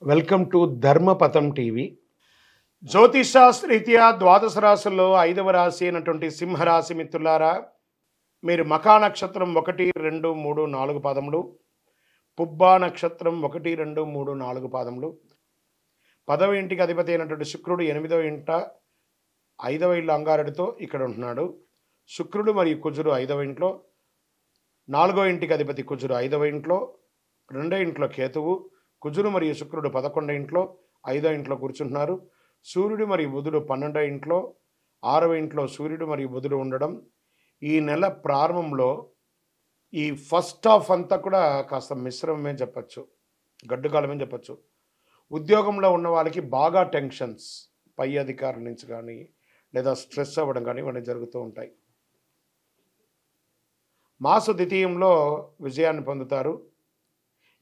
Welcome to Dharmapatham TV. జ్యోతిషాస్త్రరీత్యా ద్వాదశ రాశుల్లో 5వ రాశి అయినటువంటి సింహరాశి మిత్రులారా, మీరు మఖా నక్షత్రం 1, 2, 3, 4 పాదములు, పుబ్బా నక్షత్రం 1, 2, 3, 4 పాదములు, 10వ ఇంటికి అధిపతి అయినటువంటి శుక్రుడు 8వ ఇంట 5వ ఇల్లు అంగారడితో ఇక్కడ ఉంటున్నాడు. శుక్రుడు మరియు కుజుడు 5వ ఇంట్లో, 4వ ఇంటికి అధిపతి కుజుడు 5వ ఇంట్లో, 2వ ఇంట్లో కేతువు, కుజుడు మరియు శుక్రుడు 11వ ఇంట్లో 5వ ఇంట్లో కూర్చుంటున్నారు. సూర్యుడు మరియు బుధుడు 12వ ఇంట్లో, 6వ ఇంట్లో సూర్యుడు మరియు బుధుడు ఉండడం ఈ నెల ప్రారంభంలో ఈ ఫస్ట్ హాఫ్ అంతా కూడా కాస్త మిశ్రమమే చెప్పచ్చు, గడ్డుకాలమే చెప్పచ్చు. ఉద్యోగంలో ఉన్న వాళ్ళకి బాగా టెన్షన్స్ పై అధికారుల నుంచి కానీ లేదా స్ట్రెస్ అవ్వడం కానీ ఇవన్నీ జరుగుతూ ఉంటాయి. మాస ద్వితీయంలో విజయాన్ని పొందుతారు.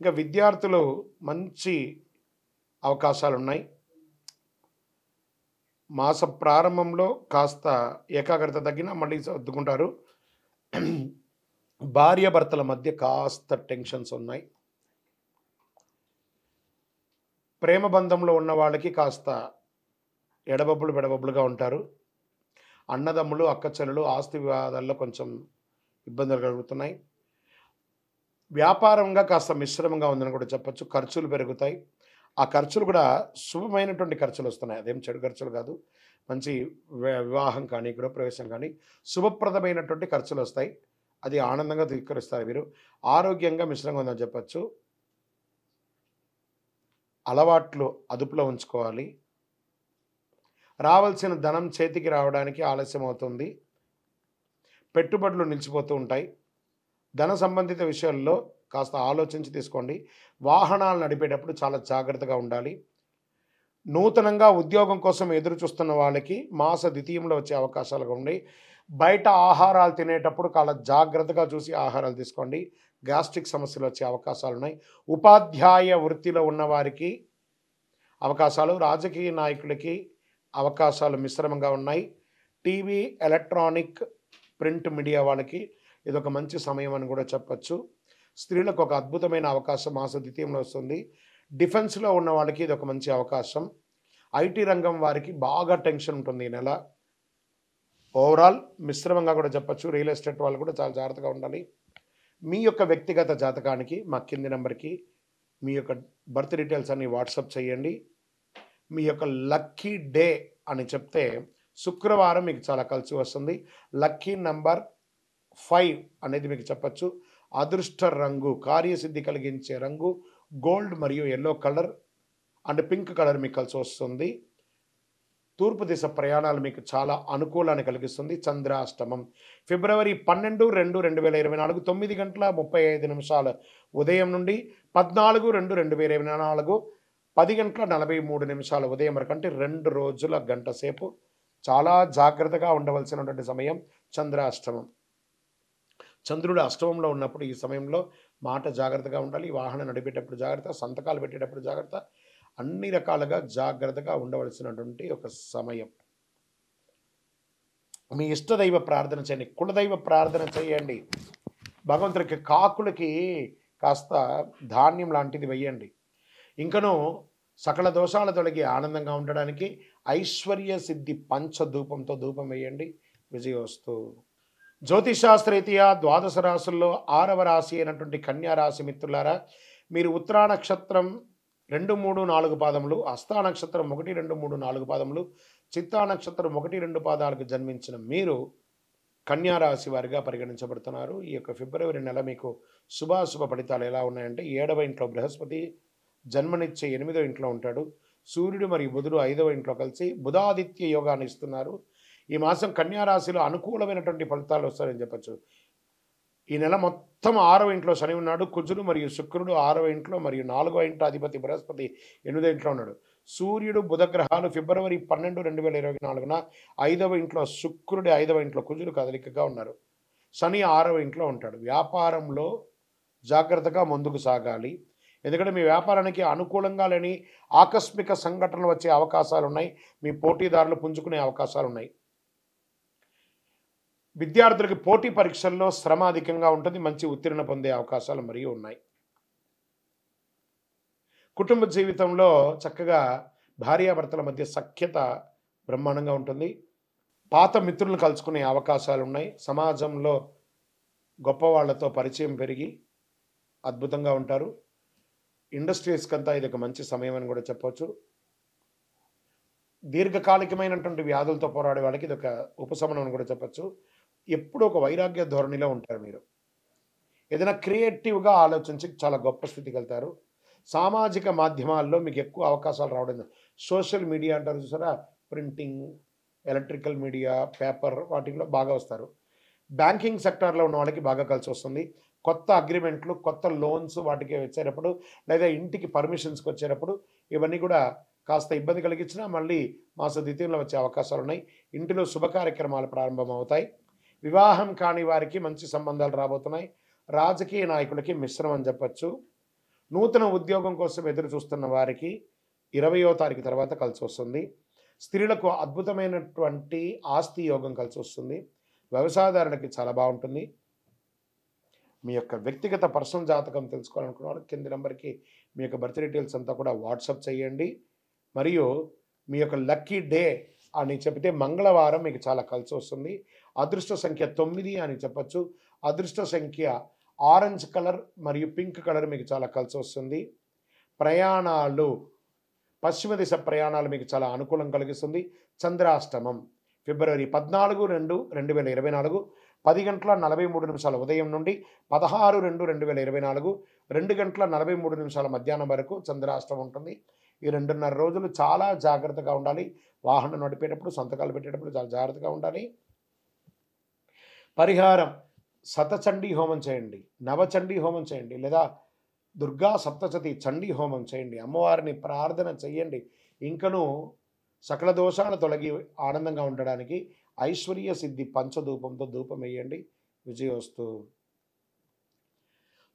ఇంకా విద్యార్థులు మంచి అవకాశాలు ఉన్నాయి. మాస ప్రారంభంలో కాస్త ఏకాగ్రత తగ్గినా మళ్ళీ సర్దుకుంటారు. భార్యాభర్తల మధ్య కాస్త టెన్షన్స్ ఉన్నాయి. ప్రేమ బంధంలో ఉన్న వాళ్ళకి కాస్త బెడబబ్బులుగా ఉంటారు. అన్నదమ్ములు అక్కచెల్లెలు ఆస్తి వివాదాల్లో కొంచెం ఇబ్బందులు కలుగుతున్నాయి. వ్యాపారంగా కాస్త మిశ్రమంగా ఉందని కూడా చెప్పచ్చు. ఖర్చులు పెరుగుతాయి. ఆ ఖర్చులు కూడా శుభమైనటువంటి ఖర్చులు వస్తున్నాయి, అదేం చెడు ఖర్చులు కాదు. మంచి వివాహం కానీ గృహప్రవేశం కానీ శుభప్రదమైనటువంటి ఖర్చులు వస్తాయి. అది ఆనందంగా స్వీకరిస్తారు. మీరు ఆరోగ్యంగా మిశ్రంగా ఉందని చెప్పచ్చు. అలవాట్లు అదుపులో ఉంచుకోవాలి. రావాల్సిన ధనం చేతికి రావడానికి ఆలస్యం అవుతుంది. పెట్టుబడులు నిలిచిపోతూ ఉంటాయి. ధన సంబంధిత విషయాల్లో కాస్త ఆలోచించి తీసుకోండి. వాహనాలు నడిపేటప్పుడు చాలా జాగ్రత్తగా ఉండాలి. నూతనంగా ఉద్యోగం కోసం ఎదురు చూస్తున్న వాళ్ళకి మాస ద్వితీయంలో వచ్చే అవకాశాలుగా ఉన్నాయి. బయట ఆహారాలు తినేటప్పుడు చాలా జాగ్రత్తగా చూసి ఆహారాలు తీసుకోండి. గ్యాస్ట్రిక్ సమస్యలు వచ్చే అవకాశాలు ఉన్నాయి. ఉపాధ్యాయ వృత్తిలో ఉన్నవారికి అవకాశాలు, రాజకీయ నాయకులకి అవకాశాలు మిశ్రమంగా ఉన్నాయి. టీవీ, ఎలక్ట్రానిక్, ప్రింట్ మీడియా వాళ్ళకి ఇదొక మంచి సమయం అని కూడా చెప్పచ్చు. స్త్రీలకు ఒక అద్భుతమైన అవకాశం మాస ద్వితీయంలో వస్తుంది. డిఫెన్స్లో ఉన్న వాళ్ళకి ఇది ఒక మంచి అవకాశం. ఐటీ రంగం వారికి బాగా టెన్షన్ ఉంటుంది ఈ నెల. ఓవరాల్ మిశ్రమంగా కూడా చెప్పచ్చు. రియల్ ఎస్టేట్ వాళ్ళు కూడా చాలా జాగ్రత్తగా ఉండాలి. మీ యొక్క వ్యక్తిగత జాతకానికి మా కింది నెంబర్కి మీ యొక్క బర్త్ డీటెయిల్స్ అన్ని వాట్సాప్ చేయండి. మీ యొక్క లక్కీ డే అని చెప్తే శుక్రవారం మీకు చాలా కలిసి వస్తుంది. లక్కీ నంబర్ 5 అనేది మీకు చెప్పచ్చు. అదృష్ట రంగు, కార్యసిద్ధి కలిగించే రంగు గోల్డ్ మరియు yellow colour and pink colour మీకు కలిసి వస్తుంది. తూర్పు దిశ ప్రయాణాలు మీకు చాలా అనుకూలాన్ని కలిగిస్తుంది. చంద్రాష్టమం ఫిబ్రవరి 12, 2, 2024 9:35 ఉదయం నుండి 14, 2, 2024 10:43 ఉదయం వరకు, అంటే 2 రోజుల గంట సేపు చాలా జాగ్రత్తగా ఉండవలసినటువంటి సమయం చంద్రాష్టమం. చంద్రుడు అష్టమంలో ఉన్నప్పుడు ఈ సమయంలో మాట జాగ్రత్తగా ఉండాలి. వాహనం నడిపేటప్పుడు జాగ్రత్త, సంతకాలు పెట్టేటప్పుడు జాగ్రత్త, అన్ని రకాలుగా జాగ్రత్తగా ఉండవలసినటువంటి ఒక సమయం. మీ ఇష్టదైవ ప్రార్థన చేయండి, కులదైవ ప్రార్థన చేయండి. భగవంతుడికి కాకులకి కాస్త ధాన్యం లాంటిది వేయండి. ఇంకనూ సకల దోషాల తొలగి ఆనందంగా ఉండడానికి ఐశ్వర్య సిద్ధి పంచధూపంతో ధూపం వేయండి. విజయోస్తు. జ్యోతిషాస్త్రరీత్యా ద్వాదశ రాశుల్లో 6వ రాశి అయినటువంటి కన్యా రాశి మిత్రులారా, మీరు ఉత్తరా నక్షత్రం 2, 3, 4 పాదములు, హస్తా నక్షత్రం 1, 2, 3, 4 పాదములు, చిత్తా నక్షత్రం 1, 2 పాదాలకు జన్మించిన మీరు కన్యా రాశి వారిగా పరిగణించబడుతున్నారు. ఈ యొక్క ఫిబ్రవరి నెల మీకు శుభాశుభ ఫలితాలు ఎలా ఉన్నాయంటే, 7వ ఇంట్లో బృహస్పతి జన్మనిచ్చే 8వ ఇంట్లో ఉంటాడు. సూర్యుడు మరియు బుధుడు 5వ ఇంట్లో కలిసి బుధాదిత్య యోగాన్ని ఇస్తున్నారు. ఈ మాసం కన్యా రాశిలో అనుకూలమైనటువంటి ఫలితాలు వస్తాయని చెప్పచ్చు. ఈ నెల మొత్తం 6వ ఇంట్లో శని ఉన్నాడు. కుజుడు మరియు శుక్రుడు 6వ ఇంట్లో మరియు 4వ ఇంట్లో అధిపతి బృహస్పతి 8వ ఇంట్లో ఉన్నాడు. సూర్యుడు బుధ గ్రహాలు ఫిబ్రవరి 12, 2024 5వ ఇంట్లో శుక్రుడి 5వ ఇంట్లో కుజుడు కదలికగా ఉన్నారు. శని 6వ ఇంట్లో ఉంటాడు. వ్యాపారంలో జాగ్రత్తగా ముందుకు సాగాలి. ఎందుకంటే మీ వ్యాపారానికి అనుకూలంగా లేని ఆకస్మిక సంఘటనలు వచ్చే అవకాశాలు ఉన్నాయి. మీ పోటీదారులు పుంజుకునే అవకాశాలు ఉన్నాయి. విద్యార్థులకి పోటీ పరీక్షల్లో శ్రమ అధికంగా ఉంటుంది. మంచి ఉత్తీర్ణ పొందే అవకాశాలు మరియు ఉన్నాయి. కుటుంబ జీవితంలో చక్కగా భార్యాభర్తల మధ్య సఖ్యత బ్రహ్మాండంగా ఉంటుంది. పాత మిత్రులను కలుసుకునే అవకాశాలు ఉన్నాయి. సమాజంలో గొప్ప వాళ్ళతో పరిచయం పెరిగి అద్భుతంగా ఉంటారు. ఇండస్ట్రీస్కంతా ఇది ఒక మంచి సమయం అని కూడా చెప్పవచ్చు. దీర్ఘకాలికమైనటువంటి వ్యాధులతో పోరాడే వాళ్ళకి ఇది ఒక ఉపశమనం అని కూడా చెప్పచ్చు. ఎప్పుడూ ఒక వైరాగ్య ధోరణిలో ఉంటారు మీరు. ఏదైనా క్రియేటివ్గా ఆలోచించి చాలా గొప్ప స్థితికి వెళ్తారు. సామాజిక మాధ్యమాల్లో మీకు ఎక్కువ అవకాశాలు రావడం, సోషల్ మీడియా అంటారు చూసారా, ప్రింటింగ్, ఎలక్ట్రికల్ మీడియా, పేపర్, వాటిల్లో బాగా వస్తారు. బ్యాంకింగ్ సెక్టార్లో ఉన్న వాళ్ళకి బాగా కలిసి వస్తుంది. కొత్త అగ్రిమెంట్లు, కొత్త లోన్స్ వాటికి వచ్చేటప్పుడు, లేదా ఇంటికి పర్మిషన్స్కి వచ్చేటప్పుడు ఇవన్నీ కూడా కాస్త ఇబ్బంది కలిగించినా మళ్ళీ మాస ద్వితీయంలో వచ్చే అవకాశాలు ఉన్నాయి. ఇంటిలో శుభ కార్యక్రమాలు ప్రారంభమవుతాయి. వివాహం కాని వారికి మంచి సంబంధాలు రాబోతున్నాయి. రాజకీయ నాయకులకి మిశ్రమం అని చెప్పచ్చు. నూతన ఉద్యోగం కోసం ఎదురు చూస్తున్న వారికి 20వ తారీఖు తర్వాత కలిసి వస్తుంది. స్త్రీలకు అద్భుతమైనటువంటి ఆస్తి యోగం కలిసి వస్తుంది. వ్యవసాయదారులకి చాలా బాగుంటుంది. మీ యొక్క వ్యక్తిగత పర్సనల్ జాతకం తెలుసుకోవాలనుకున్న వాళ్ళు కింది నెంబర్కి మీ యొక్క బర్త్ డీటెయిల్స్ అంతా కూడా వాట్సాప్ చేయండి. మరియు మీ యొక్క లక్కీ డే అని చెబితే మంగళవారం మీకు చాలా కలిసి వస్తుంది. అదృష్ట సంఖ్య 9 అని చెప్పచ్చు. అదృష్ట సంఖ్య ఆరెంజ్ కలర్ మరియు పింక్ కలర్ మీకు చాలా కలిసి వస్తుంది. ప్రయాణాలు, పశ్చిమ దిశ ప్రయాణాలు మీకు చాలా అనుకూలం కలిగిస్తుంది. చంద్రాష్టమం ఫిబ్రవరి 14/2/2024 10:43 ఉదయం నుండి 16/2/2024 2:43 మధ్యాహ్నం వరకు చంద్రాష్టమం ఉంటుంది. ఈ 2.5 రోజులు చాలా జాగ్రత్తగా ఉండాలి. వాహనం నడిపేటప్పుడు, సంతకాలు పెట్టేటప్పుడు చాలా జాగ్రత్తగా ఉండాలి. పరిహారం, శతచండీ హోమం చేయండి, నవచండీ హోమం చేయండి, లేదా దుర్గా సప్తశతి చండీ హోమం చేయండి. అమ్మవారిని ప్రార్థన చేయండి. ఇంకనూ సకల దోషాలు తొలగి ఆనందంగా ఉండడానికి ఐశ్వర్య సిద్ధి పంచధూపంతో ధూపం వేయండి. విజయోస్తు.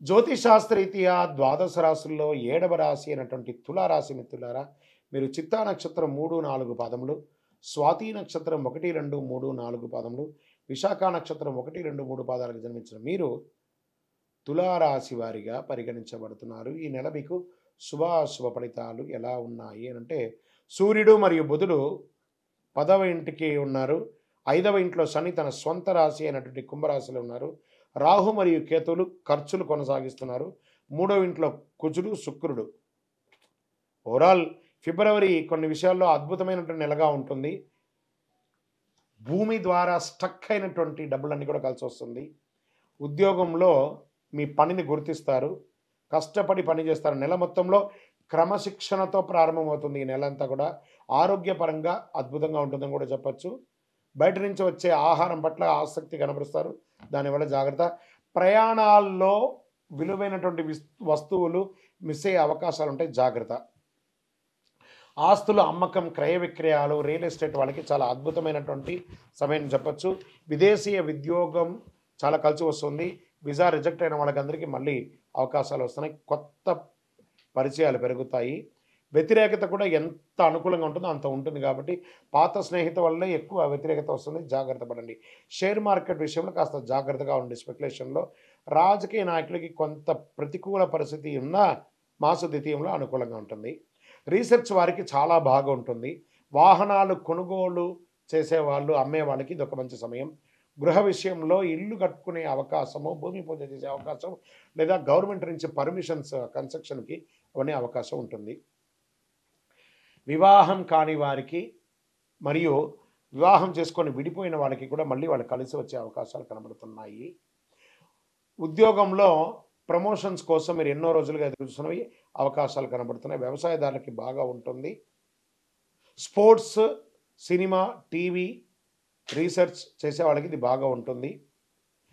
జ్యోతిశాస్త్రరీత్యా ద్వాదశ రాశుల్లో 7వ రాశి అయినటువంటి తులారాశి మిత్రులారా, మీరు చిత్తా నక్షత్రం 3, 4 పాదములు, స్వాతి నక్షత్రం 1, 2, 3, 4 పాదములు, విశాఖ నక్షత్రం 1, 2, 3 పాదాలకు జన్మించిన మీరు తులారాశి వారిగా పరిగణించబడుతున్నారు. ఈ నెల మీకు శుభాశుభ ఫలితాలు ఎలా ఉన్నాయి అని అంటే, సూర్యుడు మరియు బుధుడు 10వ ఇంటికి ఉన్నారు. 5వ ఇంట్లో శని తన స్వంత రాశి అయినటువంటి కుంభరాశిలో ఉన్నారు. రాహు మరియు కేతువులు ఖర్చులు కొనసాగిస్తున్నారు. 3వ ఇంట్లో కుజుడు, శుక్రుడు. ఓవరాల్ ఫిబ్రవరి కొన్ని విషయాల్లో అద్భుతమైనటువంటి నెలగా ఉంటుంది. భూమి ద్వారా స్టక్ అయినటువంటి డబ్బులన్నీ కూడా కలిసి వస్తుంది. ఉద్యోగంలో మీ పనిని గుర్తిస్తారు, కష్టపడి పని చేస్తారు. నెల మొత్తంలో క్రమశిక్షణతో ప్రారంభమవుతుంది. ఈ నెల అంతా కూడా ఆరోగ్యపరంగా అద్భుతంగా ఉంటుందని కూడా చెప్పచ్చు. బయట నుంచి వచ్చే ఆహారం పట్ల ఆసక్తి కనబరుస్తారు, దానివల్ల జాగ్రత్త. ప్రయాణాల్లో విలువైనటువంటి వస్తువులు మిస్ అయ్యే అవకాశాలు ఉంటాయి, జాగ్రత్త. ఆస్తుల అమ్మకం, క్రయ విక్రయాలు, రియల్ ఎస్టేట్ వాళ్ళకి చాలా అద్భుతమైనటువంటి సమయం చెప్పచ్చు. విదేశీయ ఉద్యోగం చాలా కలిసి వస్తుంది. వీసా రిజెక్ట్ అయిన వాళ్ళకందరికీ మళ్ళీ అవకాశాలు వస్తున్నాయి. కొత్త పరిచయాలు పెరుగుతాయి. వ్యతిరేకత కూడా ఎంత అనుకూలంగా ఉంటుందో అంత ఉంటుంది. కాబట్టి పాత స్నేహితుల వల్లే ఎక్కువ వ్యతిరేకత వస్తుంది, జాగ్రత్త పడండి. షేర్ మార్కెట్ విషయంలో కాస్త జాగ్రత్తగా ఉండి. స్పెక్యులేషన్లో రాజకీయ నాయకులకి కొంత ప్రతికూల పరిస్థితి ఉన్న మాస ద్వితీయంలో అనుకూలంగా ఉంటుంది. రీసెర్చ్ వారికి చాలా బాగా ఉంటుంది. వాహనాలు కొనుగోలు చేసేవాళ్ళు, అమ్మే వాళ్ళకి ఇది ఒక మంచి సమయం. గృహ విషయంలో ఇల్లు కట్టుకునే అవకాశము, భూమి పూజ చేసే అవకాశం, లేదా గవర్నమెంట్ నుంచి పర్మిషన్స్ కన్స్ట్రక్షన్కి అవన్నీ అవకాశం ఉంటుంది. వివాహం కాని వారికి మరియు వివాహం చేసుకొని విడిపోయిన వాళ్ళకి కూడా మళ్ళీ వాళ్ళు కలిసి వచ్చే అవకాశాలు కనబడుతున్నాయి. ఉద్యోగంలో ప్రమోషన్స్ కోసం మీరు ఎన్నో రోజులుగా ఎదురుస్తున్నవి అవకాశాలు కనబడుతున్నాయి. వ్యవసాయదారులకి బాగా ఉంటుంది. స్పోర్ట్స్, సినిమా, టీవీ, రీసెర్చ్ చేసే వాళ్ళకి ఇది బాగా ఉంటుంది.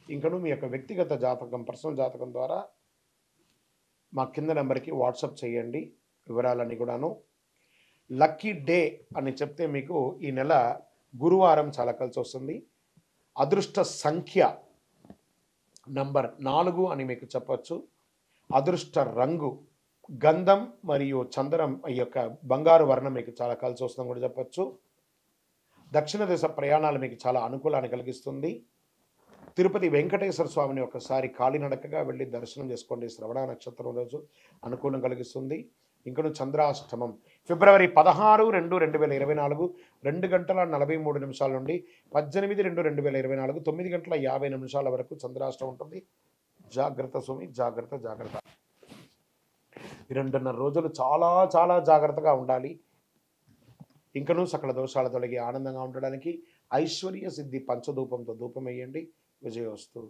ఇంకను మీ యొక్క వ్యక్తిగత జాతకం, పర్సనల్ జాతకం ద్వారా మా కింద నెంబర్కి వాట్సాప్ చేయండి వివరాలన్నీ కూడాను. లక్కీ డే అని చెప్తే మీకు ఈ నెల గురువారం చాలా కలిసి వస్తుంది. అదృష్ట సంఖ్య నంబర్ 4 అని మీకు చెప్పచ్చు. అదృష్ట రంగు గంధం మరియు చందనం, ఈ యొక్క బంగారు వర్ణం మీకు చాలా కలిసి వస్తుందని కూడా చెప్పచ్చు. దక్షిణ దిశ ప్రయాణాలు మీకు చాలా అనుకూలాన్ని కలిగిస్తుంది. తిరుపతి వెంకటేశ్వర స్వామిని ఒకసారి కాలినడకగా వెళ్ళి దర్శనం చేసుకోండి. శ్రవణ నక్షత్రం రోజు అనుకూలం కలిగిస్తుంది. ఇంకను చంద్రాష్టమం ఫిబ్రవరి 16/2/2024 2:43 నుండి 18/2/2024 9:50 వరకు చంద్రాష్టమం ఉంటుంది. జాగ్రత్త స్వామి, జాగ్రత్త జాగ్రత్త. 2.5 రోజులు చాలా చాలా జాగ్రత్తగా ఉండాలి. ఇంకనూ సకల దోషాల తొలగి ఆనందంగా ఉండడానికి ఐశ్వర్య సిద్ధి పంచధూపంతో ధూపం వేయండి. విజయోస్తు.